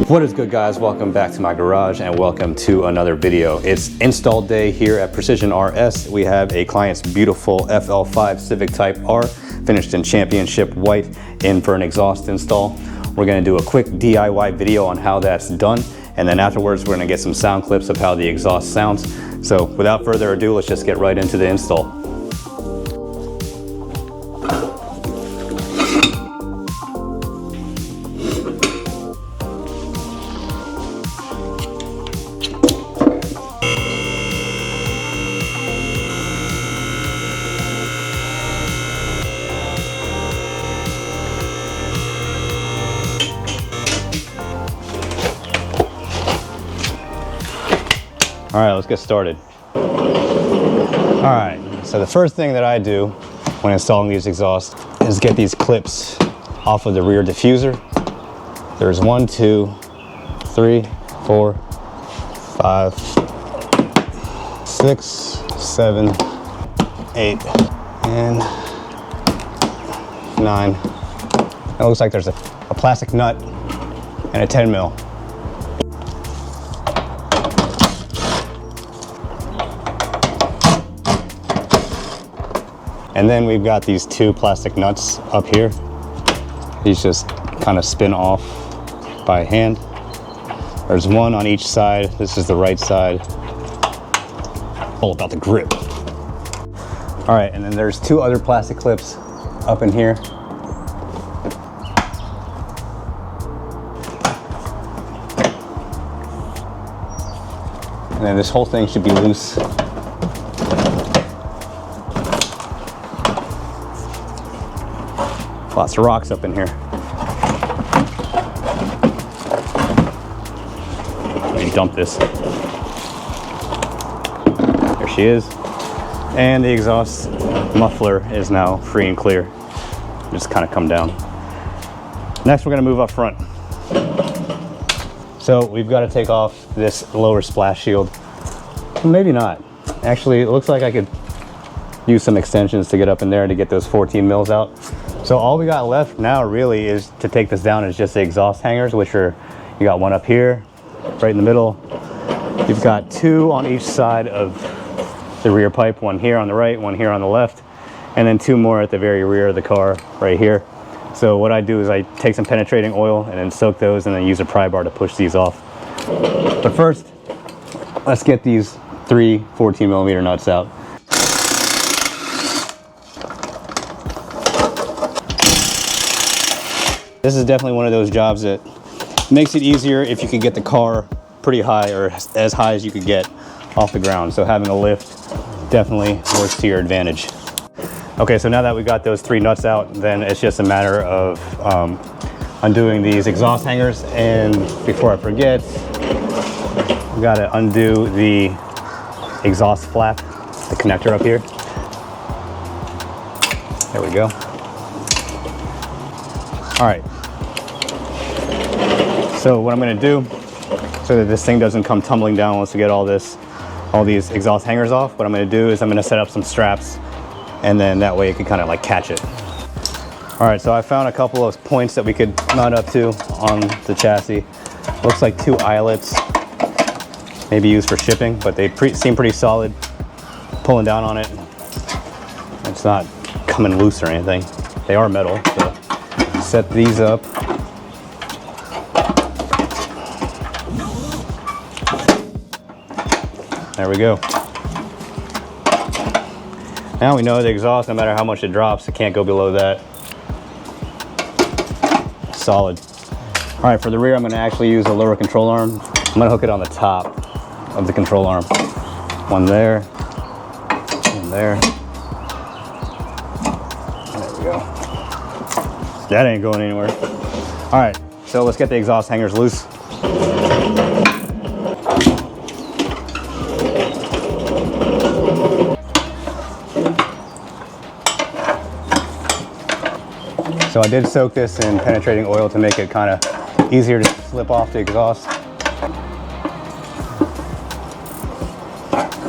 What is good, guys? Welcome back to my garage and welcome to another video. It's install day here at Precision RS. We have a client's beautiful FL5 CIVIC Type R finished in championship white in for an exhaust install. We're going to do a quick DIY video on how that's done, and then afterwards we're going to get some sound clips of how the exhaust sounds. So without further ado, let's just get right into the install. All right, let's get started. All right, so the first thing that I do when installing these exhausts is get these clips off of the rear diffuser. There's 1, 2, 3, 4, 5, 6, 7, 8, and 9. It looks like there's a plastic nut and a 10 mil. And then we've got these two plastic nuts up here. These just kind of spin off by hand. There's one on each side. This is the right side. All about the grip. All right, and then there's two other plastic clips up in here. And then this whole thing should be loose. Lots of rocks up in here. Let me dump this. There she is. And the exhaust muffler is now free and clear. Just kind of come down. Next, we're going to move up front. So we've got to take off this lower splash shield. Well, maybe not. Actually, it looks like I could use some extensions to get up in there to get those 14 mils out. So all we got left now really is to take this down is just the exhaust hangers, which are, you got one up here, right in the middle. You've got two on each side of the rear pipe, one here on the right, one here on the left, and then two more at the very rear of the car right here. So what I do is I take some penetrating oil and then soak those and then use a pry bar to push these off. But first, let's get these three 14 millimeter nuts out. This is definitely one of those jobs that makes it easier if you can get the car pretty high, or as high as you could get off the ground. So having a lift definitely works to your advantage. Okay, so now that we got those three nuts out, then it's just a matter of undoing these exhaust hangers. And before I forget, we gotta undo the exhaust flap, the connector up here. There we go. All right, so what I'm gonna do, so that this thing doesn't come tumbling down once we get all these exhaust hangers off, what I'm gonna do is I'm gonna set up some straps, and then that way it can kind of like catch it. All right, so I found a couple of points that we could mount up to on the chassis. Looks like two eyelets, maybe used for shipping, but they seem pretty solid. Pulling down on it, it's not coming loose or anything. They are metal, so set these up. There we go. Now we know the exhaust, no matter how much it drops, it can't go below that. Solid. All right, for the rear, I'm gonna actually use a lower control arm. I'm gonna hook it on the top of the control arm. One there, one there. There we go. That ain't going anywhere. All right, so let's get the exhaust hangers loose. So I did soak this in penetrating oil to make it kind of easier to slip off the exhaust.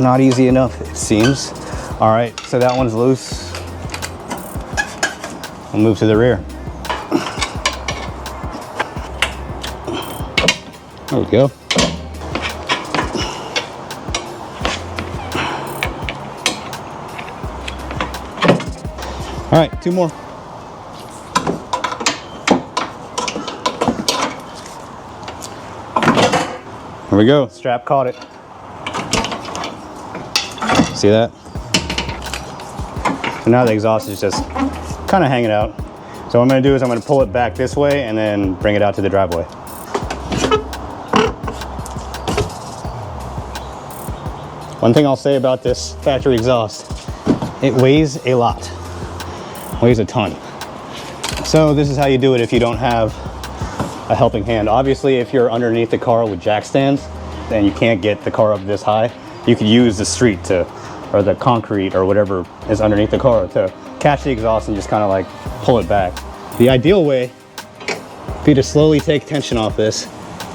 Not easy enough, it seems. All right, so that one's loose. We'll move to the rear. There we go. All right, 2 more. Here we go, strap caught it. See that? So now the exhaust is just kind of hanging out. So what I'm gonna do is I'm gonna pull it back this way and then bring it out to the driveway. One thing I'll say about this factory exhaust, it weighs a lot, weighs a ton. So this is how you do it if you don't have a helping hand. Obviously, if you're underneath the car with jack stands and you can't get the car up this high, you could use the street to, or the concrete or whatever is underneath the car to catch the exhaust and just kind of like pull it back. The ideal way would be to slowly take tension off this,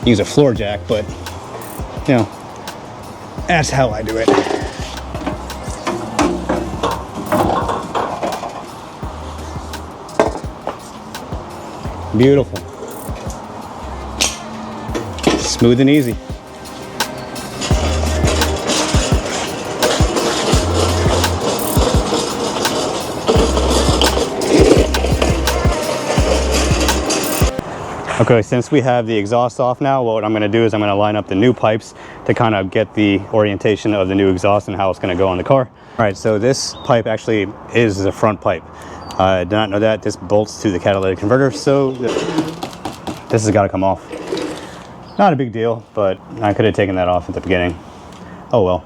use a floor jack, but you know, that's how I do it. Beautiful. Smooth and easy. Okay, since we have the exhaust off now, what I'm going to do is I'm going to line up the new pipes to kind of get the orientation of the new exhaust and how it's going to go on the car. All right, so this pipe actually is the front pipe. I did not know that. This bolts to the catalytic converter, so this has got to come off. Not a big deal, but I could have taken that off at the beginning. Oh well.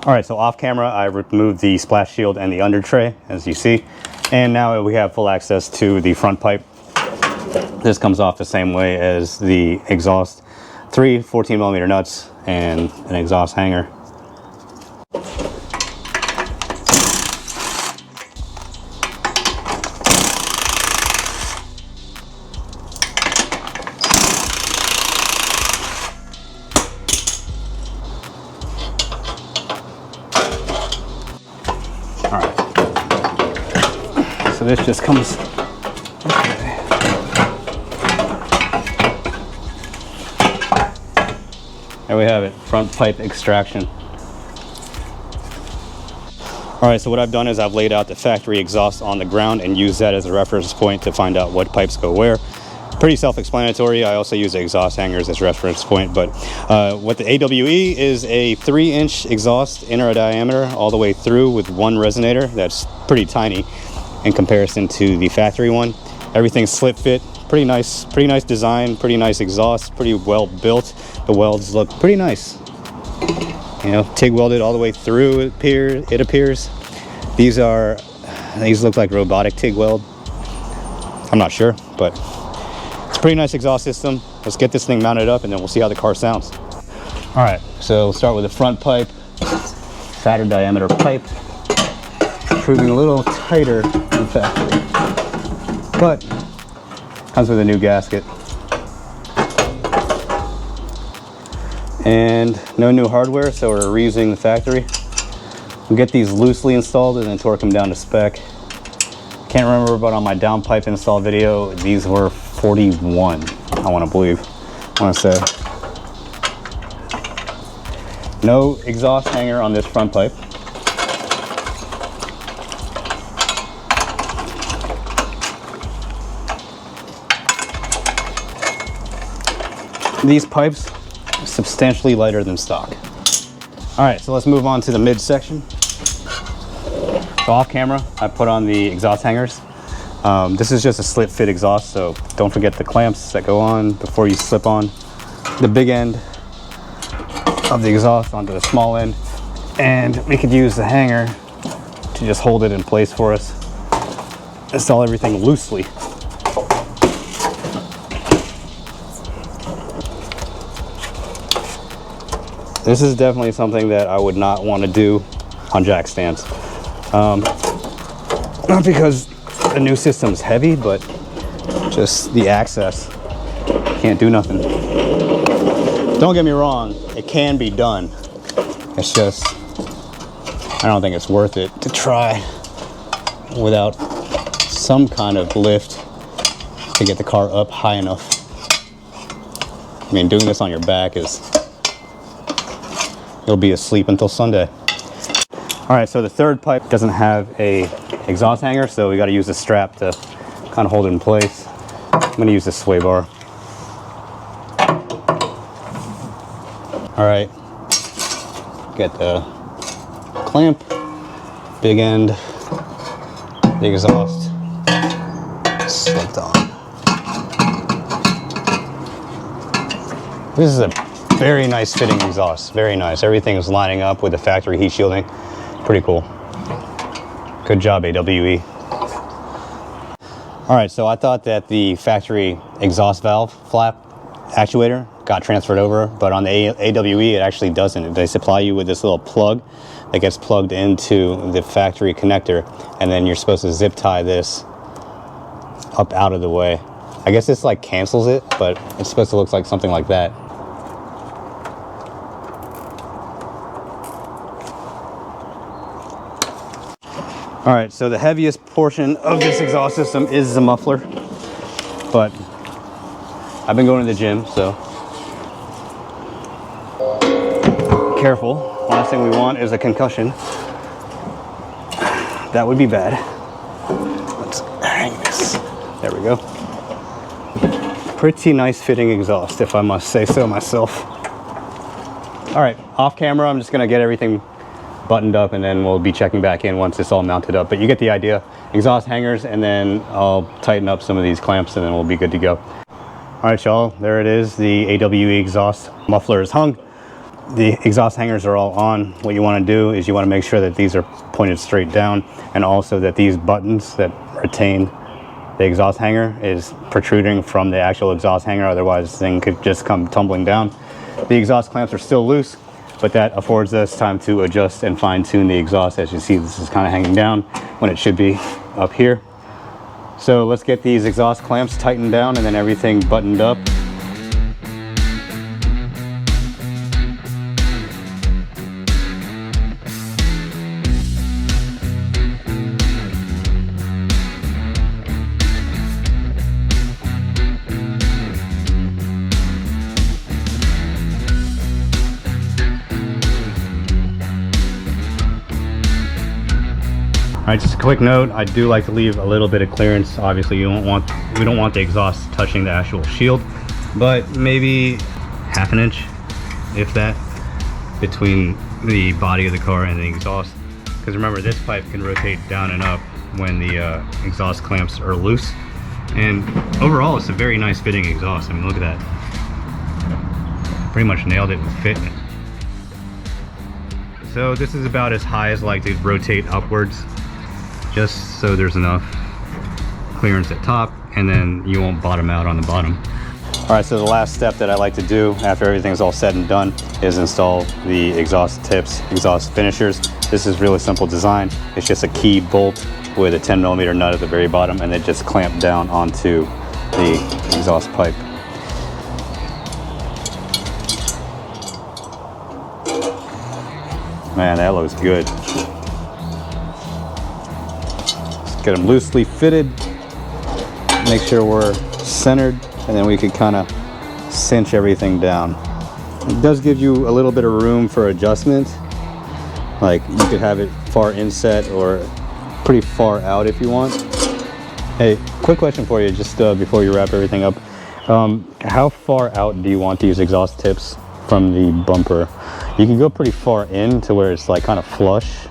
All right, so off camera, I removed the splash shield and the under tray, as you see. And now we have full access to the front pipe. This comes off the same way as the exhaust. 3 14mm nuts and an exhaust hanger. All right. So this just comes. There we have it, front pipe extraction. All right, so what I've done is I've laid out the factory exhaust on the ground and used that as a reference point to find out what pipes go where. Pretty self-explanatory. I also use the exhaust hangers as reference point, but what the AWE is a 3-inch exhaust inner diameter all the way through with 1 resonator. That's pretty tiny in comparison to the factory one. Everything's slip fit. Pretty nice design, pretty nice exhaust, pretty well built. The welds look pretty nice. You know, TIG welded all the way through, it appears. These look like robotic TIG weld. I'm not sure, but it's a pretty nice exhaust system. Let's get this thing mounted up and then we'll see how the car sounds. All right, so we'll start with the front pipe. Fatter diameter pipe. Proving a little tighter than factory, but comes with a new gasket. And no new hardware, so we're reusing the factory. We'll get these loosely installed and then torque them down to spec. Can't remember, but on my downpipe install video, these were 41, I want to believe. I want to say. No exhaust hanger on this front pipe. These pipes are substantially lighter than stock. All right, so let's move on to the midsection. So off camera, I put on the exhaust hangers. This is just a slip fit exhaust, so don't forget the clamps that go on before you slip on the big end of the exhaust onto the small end. And we could use the hanger to just hold it in place for us. Install everything loosely. This is definitely something that I would not want to do on jack stands. Not because the new system's heavy, but just the access. Can't do nothing. Don't get me wrong, it can be done. It's just, I don't think it's worth it to try without some kind of lift to get the car up high enough. I mean, doing this on your back is, you'll be asleep until Sunday. All right, so the third pipe doesn't have a exhaust hanger, so we got to use a strap to kind of hold it in place. I'm going to use this sway bar. All right, get the clamp, big end, the exhaust slipped on. This is a very nice fitting exhaust, very nice. Everything is lining up with the factory heat shielding. Pretty cool. Good job, AWE. All right, so I thought that the factory exhaust valve flap actuator got transferred over, but on the AWE it actually doesn't. They supply you with this little plug that gets plugged into the factory connector, and then you're supposed to zip tie this up out of the way. I guess this like cancels it, but it's supposed to look like something like that. All right, so the heaviest portion of this exhaust system is the muffler, but I've been going to the gym, so careful. Last thing we want is a concussion. That would be bad. Let's hang this. There we go. Pretty nice fitting exhaust, if I must say so myself. All right, off camera, I'm just gonna get everything buttoned up, and then we'll be checking back in once it's all mounted up. But you get the idea. Exhaust hangers, and then I'll tighten up some of these clamps, and then we'll be good to go. All right, y'all, there it is. The AWE exhaust muffler is hung. The exhaust hangers are all on. What you want to do is you want to make sure that these are pointed straight down, and also that these buttons that retain the exhaust hanger is protruding from the actual exhaust hanger. Otherwise, this thing could just come tumbling down. The exhaust clamps are still loose, but that affords us time to adjust and fine-tune the exhaust. As you see, this is kind of hanging down when it should be up here. So let's get these exhaust clamps tightened down and then everything buttoned up. All right, just a quick note, I do like to leave a little bit of clearance. Obviously we don't want the exhaust touching the actual shield, but maybe half an inch, if that, between the body of the car and the exhaust. Because remember, this pipe can rotate down and up when the exhaust clamps are loose. And overall, it's a very nice fitting exhaust. I mean, look at that. Pretty much nailed it with fit. So this is about as high as I like to rotate upwards, just so there's enough clearance at top, and then you won't bottom out on the bottom. All right, so the last step that I like to do after everything's all said and done is install the exhaust tips, exhaust finishers. This is really simple design. It's just a key bolt with a 10mm nut at the very bottom, and then just clamp down onto the exhaust pipe. Man, that looks good. Get them loosely fitted, make sure we're centered, and then we can kind of cinch everything down. It does give you a little bit of room for adjustment. Like, you could have it far inset or pretty far out if you want. Hey, quick question for you, just before you wrap everything up. How far out do you want these exhaust tips from the bumper? You can go pretty far in to where it's like kind of flush,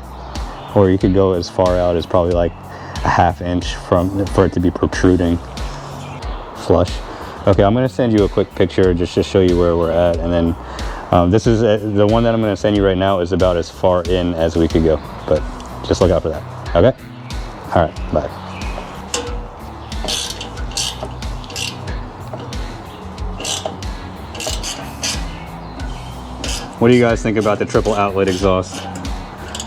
or you could go as far out as probably like a ½ inch for it to be protruding flush. Okay, I'm going to send you a quick picture just to show you where we're at, and then this is the one that I'm going to send you right now is about as far in as we could go, but just look out for that. Okay, all right, bye. What do you guys think about the triple outlet exhaust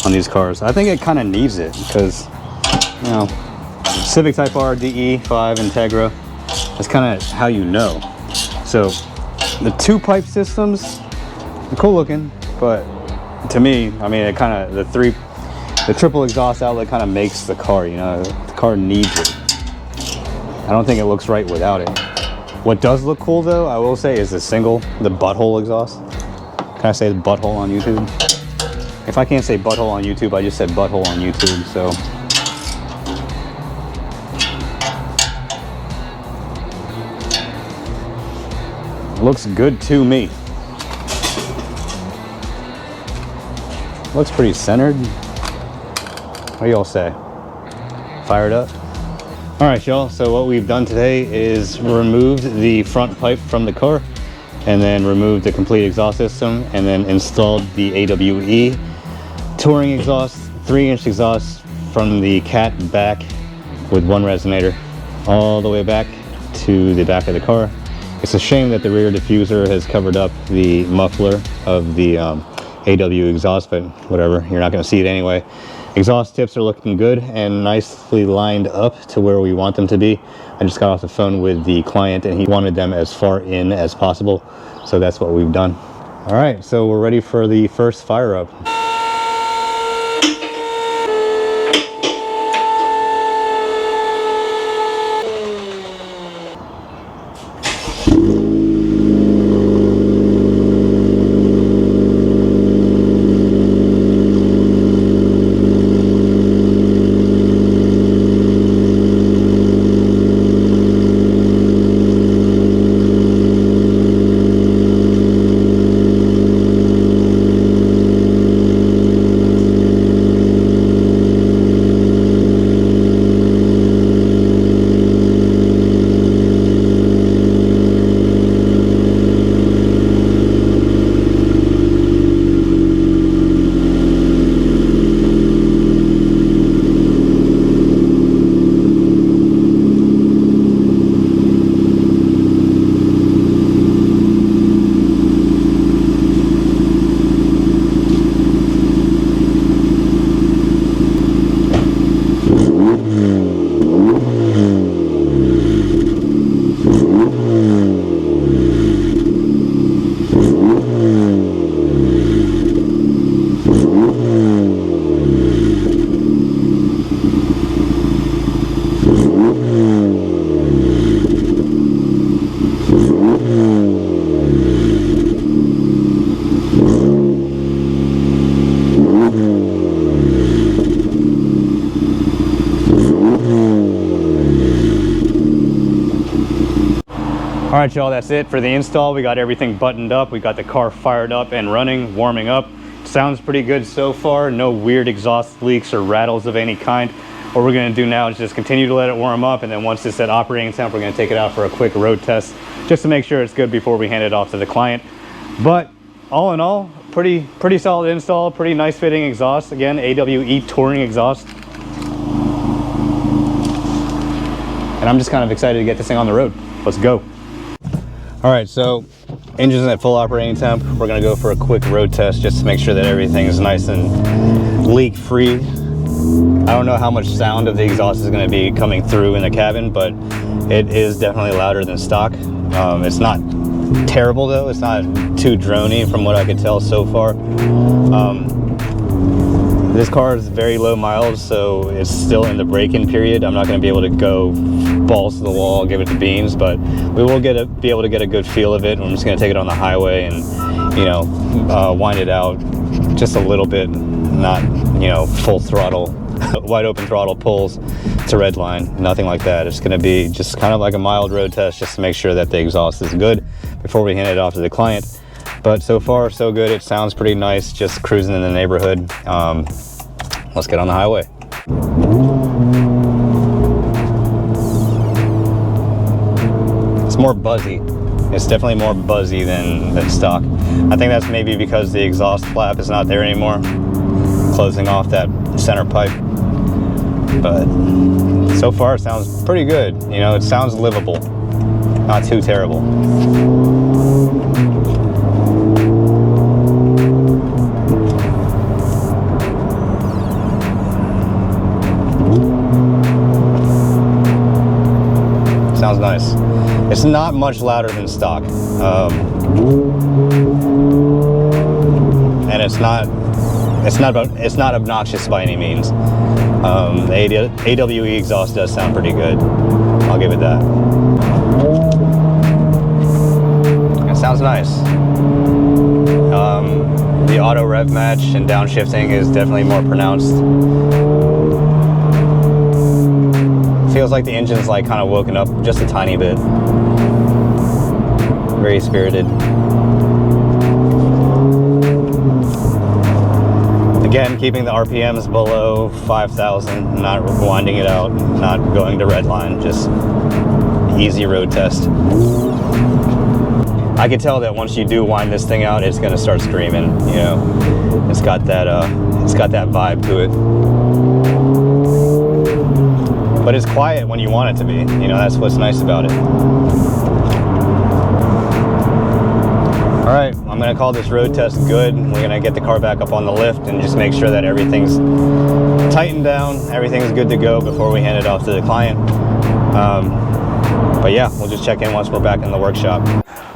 on these cars? I think it kind of needs it because, you know, Civic Type R, DE, 5, Integra, that's kind of how you know. So the two pipe systems, they're cool looking, but to me, I mean, it kind of, the triple exhaust outlet kind of makes the car, you know, the car needs it. I don't think it looks right without it. What does look cool though, I will say, is the butthole exhaust. Can I say the butthole on YouTube? If I can't say butthole on YouTube, I just said butthole on YouTube, so. Looks good to me. Looks pretty centered. What do y'all say? Fired up? All right, y'all, so what we've done today is removed the front pipe from the car and then removed the complete exhaust system and then installed the AWE touring exhaust, 3-inch exhaust from the cat back with 1 resonator all the way back to the back of the car. It's a shame that the rear diffuser has covered up the muffler of the AW exhaust, but whatever, you're not going to see it anyway. Exhaust tips are looking good and nicely lined up to where we want them to be. I just got off the phone with the client and he wanted them as far in as possible, so that's what we've done. All right, so we're ready for the first fire up. All right, y'all, that's it for the install. We got everything buttoned up. We got the car fired up and running, warming up. Sounds pretty good so far. No weird exhaust leaks or rattles of any kind. What we're gonna do now is just continue to let it warm up, and then once it's at operating temp, we're gonna take it out for a quick road test just to make sure it's good before we hand it off to the client. But all in all, pretty solid install, pretty nice fitting exhaust. Again, AWE touring exhaust. And I'm just kind of excited to get this thing on the road. Let's go. All right, so engine's at full operating temp. We're gonna go for a quick road test just to make sure that everything is nice and leak free. I don't know how much sound of the exhaust is gonna be coming through in the cabin, but it is definitely louder than stock. It's not terrible though. It's not too drony from what I could tell so far. This car is very low miles, so it's still in the break-in period. I'm not going to be able to go balls to the wall, give it the beans, but we will be able to get a good feel of it. I'm just going to take it on the highway and, you know, wind it out just a little bit, not, you know, full throttle, wide open throttle pulls to red line, nothing like that. It's going to be just kind of like a mild road test just to make sure that the exhaust is good before we hand it off to the client. But so far, so good. It sounds pretty nice, just cruising in the neighborhood. Let's get on the highway. It's more buzzy. It's definitely more buzzy than stock. I think that's maybe because the exhaust flap is not there anymore, closing off that center pipe. But so far, it sounds pretty good. You know, it sounds livable, not too terrible. Sounds nice. It's not much louder than stock, and it's not obnoxious by any means. The AWE exhaust does sound pretty good. I'll give it that. sounds nice. The auto rev match and downshifting is definitely more pronounced. Feels like the engine's like kind of woken up just a tiny bit. Very spirited. Again, keeping the RPMs below 5,000, not winding it out, not going to redline, just easy road test. I can tell that once you do wind this thing out, it's gonna start screaming, you know. It's got that vibe to it. But it's quiet when you want it to be, you know, that's what's nice about it. All right, I'm gonna call this road test good. We're gonna get the car back up on the lift and just make sure that everything's tightened down, everything's good to go before we hand it off to the client. But yeah, we'll just check in once we're back in the workshop.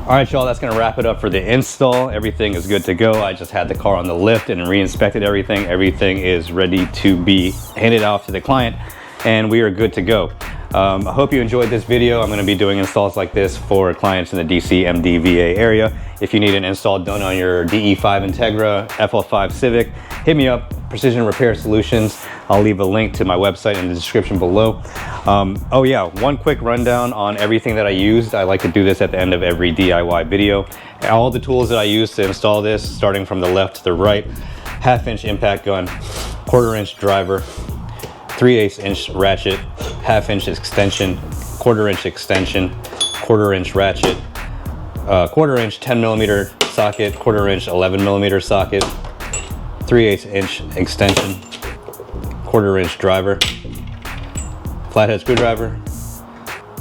All right, y'all, that's gonna wrap it up for the install. Everything is good to go. I just had the car on the lift and re-inspected everything. Everything is ready to be handed off to the client, and we are good to go. I hope you enjoyed this video. I'm gonna be doing installs like this for clients in the DC, MD, VA area. If you need an install done on your DE5 Integra, FL5 Civic, hit me up, Precision Repair Solutions. I'll leave a link to my website in the description below. Oh yeah, one quick rundown on everything that I used. I like to do this at the end of every DIY video. All the tools that I used to install this, starting from the left to the right: 1/2 inch impact gun, 1/4 inch driver, 3/8 inch ratchet, 1/2 inch extension, 1/4 inch extension, 1/4 inch ratchet, 1/4 inch 10mm socket, 1/4 inch 11mm socket, 3/8 inch extension, 1/4 inch driver, flathead screwdriver,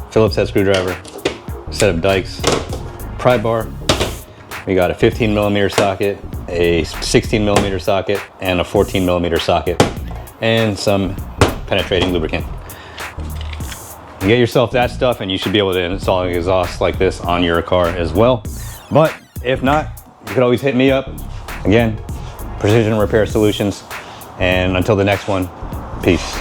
Phillips head screwdriver, set of dikes, pry bar. We got a 15mm socket, a 16mm socket, and a 14mm socket, and some penetrating lubricant. You get yourself that stuff and you should be able to install an exhaust like this on your car as well. But if not, you could always hit me up. Again, Precision Repair Solutions. And until the next one, peace.